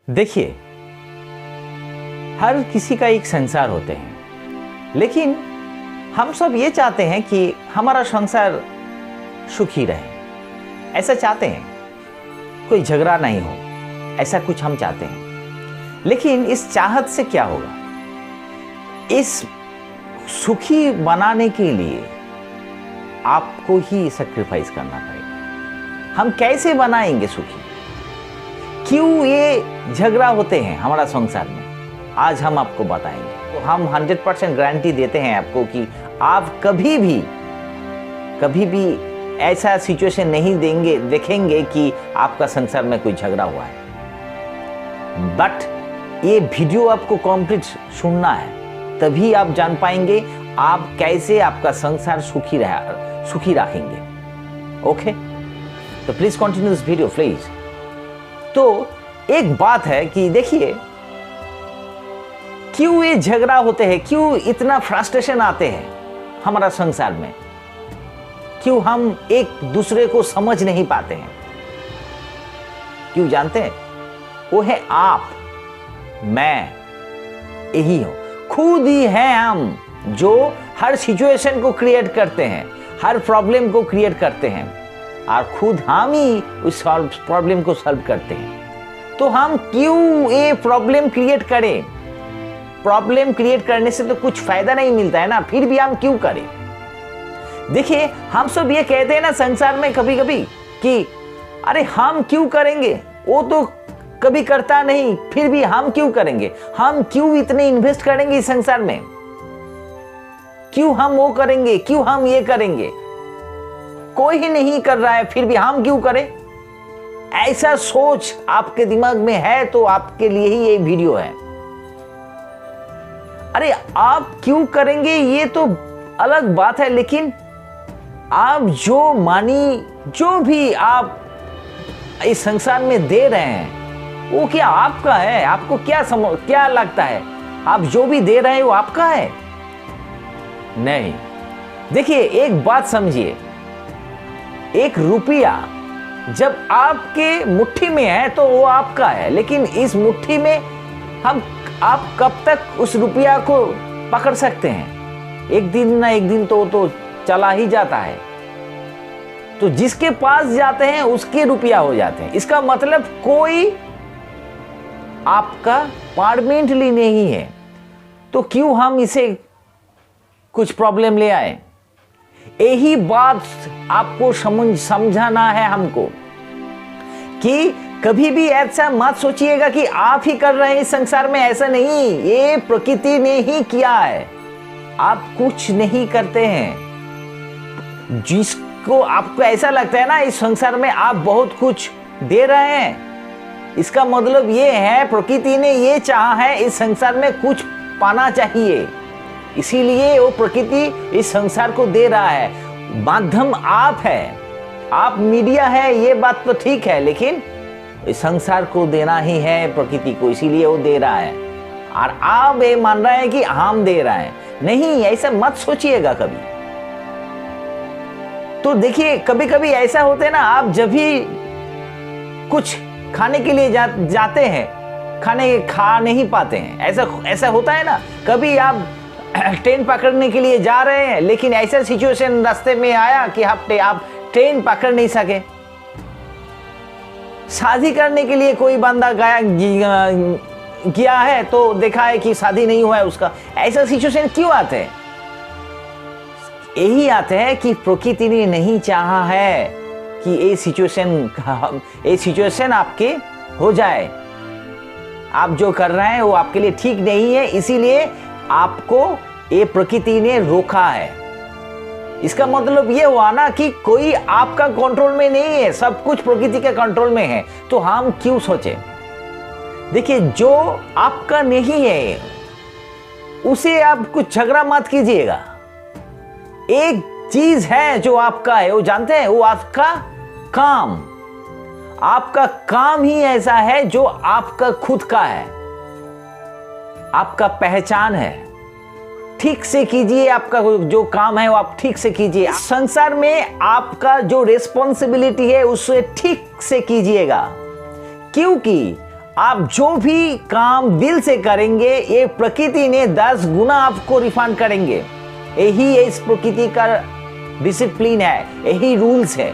देखिए, हर किसी का एक संसार होते हैं, लेकिन हम सब ये चाहते हैं कि हमारा संसार सुखी रहे। ऐसा चाहते हैं, कोई झगड़ा नहीं हो, ऐसा कुछ हम चाहते हैं। लेकिन इस चाहत से क्या होगा? इस सुखी बनाने के लिए आपको ही सैक्रिफाइस करना पड़ेगा। हम कैसे बनाएंगे सुखी? क्यों ये झगड़ा होते हैं हमारा संसार में, आज हम आपको बताएंगे। तो हम 100% गारंटी देते हैं आपको कि आप कभी भी ऐसा सिचुएशन नहीं देखेंगे कि आपका संसार में कोई झगड़ा हुआ है। बट ये वीडियो आपको कंप्लीट सुनना है, तभी आप जान पाएंगे आप कैसे आपका संसार सुखी रखेंगे। ओके, तो please continue this video please. तो एक बात है कि देखिए, क्यों ये झगड़ा होते हैं, क्यों इतना फ्रस्ट्रेशन आते हैं हमारा संसार में, क्यों हम एक दूसरे को समझ नहीं पाते हैं? क्यों जानते हैं? वो है आप, मैं, यही हो, खुद ही हैं हम जो हर सिचुएशन को क्रिएट करते हैं, हर प्रॉब्लम को क्रिएट करते हैं, और खुद हम ही उस प्रॉब्लम को सॉल्व करते हैं। तो हम क्यों ये प्रॉब्लम क्रिएट करें? प्रॉब्लम क्रिएट करने से तो कुछ फायदा नहीं मिलता है ना, फिर भी हम क्यों करें? देखिए, हम सब ये कहते हैं ना संसार में कभी कभी कि अरे हम क्यों करेंगे, वो तो कभी करता नहीं, फिर भी हम क्यों करेंगे? हम क्यों इतने इन्वेस्ट करेंगे इस संसार में? क्यों हम वो करेंगे, क्यों हम ये करेंगे? कोई ही नहीं कर रहा है, फिर भी हम क्यों करें? ऐसा सोच आपके दिमाग में है तो आपके लिए ही ये वीडियो है। अरे आप क्यों करेंगे ये तो अलग बात है, लेकिन आप जो भी आप इस संसार में दे रहे हैं वो क्या आपका है? आपको क्या लगता है आप जो भी दे रहे हैं वो आपका है? नहीं। देखिए, एक बात समझिए, एक रुपया जब आपके मुट्ठी में है तो वो आपका है, लेकिन इस मुट्ठी में आप कब तक उस रुपया को पकड़ सकते हैं? एक दिन ना एक दिन तो चला ही जाता है। तो जिसके पास जाते हैं उसके रुपया हो जाते हैं। इसका मतलब कोई आपका परमानेंटली नहीं है। तो क्यों हम इसे कुछ प्रॉब्लम ले आए? यही बात आपको समझाना है हमको कि कभी भी ऐसा मत सोचिएगा कि आप ही कर रहे हैं इस संसार में। ऐसा नहीं, ये प्रकृति ने ही किया है, आप कुछ नहीं करते हैं। जिसको आपको ऐसा लगता है ना इस संसार में आप बहुत कुछ दे रहे हैं, इसका मतलब ये है प्रकृति ने ये चाहा है इस संसार में कुछ पाना चाहिए, इसीलिए वो प्रकृति इस संसार को दे रहा है। माध्यम आप है, आप मीडिया है, ये बात तो ठीक है, लेकिन इस संसार को देना ही है प्रकृति को, इसीलिए वो दे रहा है। और आप ये मान रहे हैं कि हम दे रहे हैं। नहीं, ऐसा मत सोचिएगा कभी। तो देखिए, कभी कभी ऐसा होता है ना, आप जब भी कुछ खाने के लिए जाते हैं, खाने खा नहीं पाते हैं, ऐसा होता है ना। कभी आप ट्रेन पकड़ने के लिए जा रहे हैं, लेकिन ऐसा सिचुएशन रास्ते में आया कि आप ट्रेन पकड़ नहीं सके। शादी करने के लिए कोई बंदा गया है तो देखा है कि शादी नहीं हुआ है उसका। ऐसा सिचुएशन क्यों आते हैं? यही आते हैं कि प्रकृति ने नहीं चाहा है कि ये सिचुएशन आपके हो जाए। आप जो कर रहे हैं वो आपके लिए ठीक नहीं है, इसीलिए आपको ये प्रकृति ने रोका है। इसका मतलब ये हुआ ना कि कोई आपका कंट्रोल में नहीं है, सब कुछ प्रकृति के कंट्रोल में है। तो हम क्यों सोचे? देखिए, जो आपका नहीं है उसे आप कुछ झगड़ा मत कीजिएगा। एक चीज है जो आपका है, वो जानते हैं, वो आपका काम। आपका काम ही ऐसा है जो आपका खुद का है, आपका पहचान है। ठीक से कीजिए, आपका जो काम है वो आप ठीक से कीजिए। संसार में आपका जो रिस्पॉन्सिबिलिटी है उसे ठीक से कीजिएगा, क्योंकि आप जो भी काम दिल से करेंगे ये प्रकृति ने 10 गुना आपको रिफंड करेंगे। यही इस प्रकृति का डिसिप्लिन है, यही रूल्स है,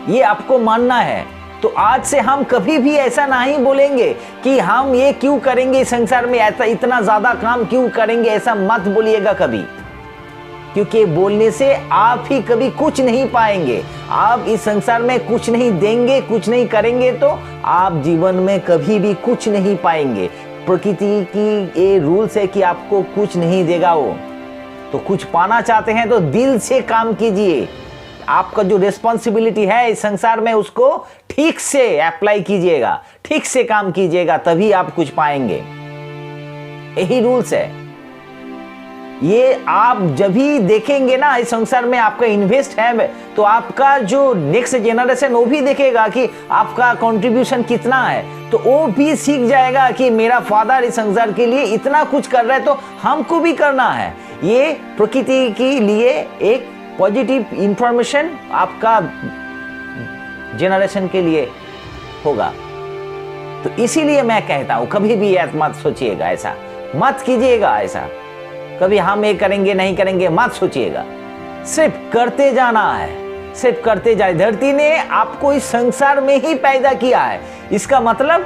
ये आपको मानना है। तो आज से हम कभी भी ऐसा नहीं बोलेंगे कि हम ये क्यों करेंगे संसार में, ऐसा इतना ज्यादा काम क्यों करेंगे, ऐसा मत बोलिएगा कभी, क्योंकि बोलने से आप ही कभी कुछ नहीं पाएंगे। आप इस संसार में कुछ नहीं देंगे, कुछ नहीं करेंगे तो आप जीवन में कभी भी कुछ नहीं पाएंगे। प्रकृति की ये रूल्स है कि आपको कुछ नहीं देगा वो। तो कुछ पाना चाहते हैं तो दिल से काम कीजिए। आपका जो रिस्पॉन्सिबिलिटी है इस संसार में उसको ठीक से अप्लाई कीजिएगा, ठीक से काम कीजिएगा, तभी आप कुछ पाएंगे। यही रूल्स है। ये आप जब भी देखेंगे ना इस संसार में आपका इन्वेस्ट है, तो आपका जो नेक्स्ट जनरेशन वो भी देखेगा कि आपका कंट्रीब्यूशन कितना है, तो वो भी सीख जाएगा कि मेरा फादर इस संसार के लिए इतना कुछ कर रहा है तो हमको भी करना है। ये प्रकृति के लिए एक पॉजिटिव इंफॉर्मेशन आपका जनरेशन के लिए होगा। तो इसीलिए मैं कहता हूं कभी भी मत सोचिएगा, ऐसा मत कीजिएगा, ऐसा कभी हम ये करेंगे नहीं करेंगे मत सोचिएगा। सिर्फ करते जाना है, सिर्फ करते जाए। धरती ने आपको इस संसार में ही पैदा किया है, इसका मतलब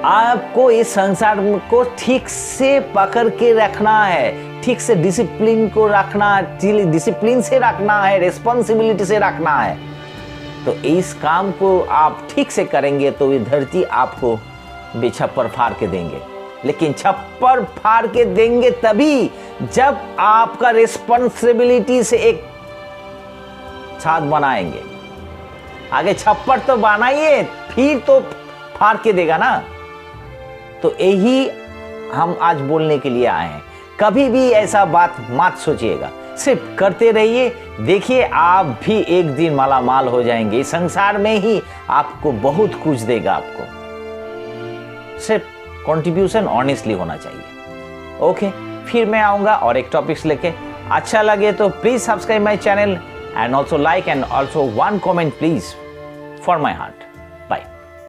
आपको इस संसार को ठीक से पकड़ के रखना है, ठीक से डिसिप्लिन को रखना, डिसिप्लिन से रखना है, रिस्पॉन्सिबिलिटी से रखना है। तो इस काम को आप ठीक से करेंगे तो ये धरती आपको बेछप्पर फाड़ के देंगे। लेकिन छप्पर फाड़ के देंगे तभी जब आपका रिस्पॉन्सिबिलिटी से एक छात बनाएंगे। आगे छप्पर तो बनाइए, फिर तो फाड़ के देगा ना। तो यही हम आज बोलने के लिए आए हैं। कभी भी ऐसा बात मत सोचिएगा, सिर्फ करते रहिए। देखिए आप भी एक दिन मालामाल हो जाएंगे। संसार में ही आपको बहुत कुछ देगा। आपको सिर्फ कंट्रीब्यूशन ऑनेस्टली होना चाहिए। ओके, फिर मैं आऊंगा और एक टॉपिक्स लेके। अच्छा लगे तो please subscribe my channel and also like and also one comment please for my heart.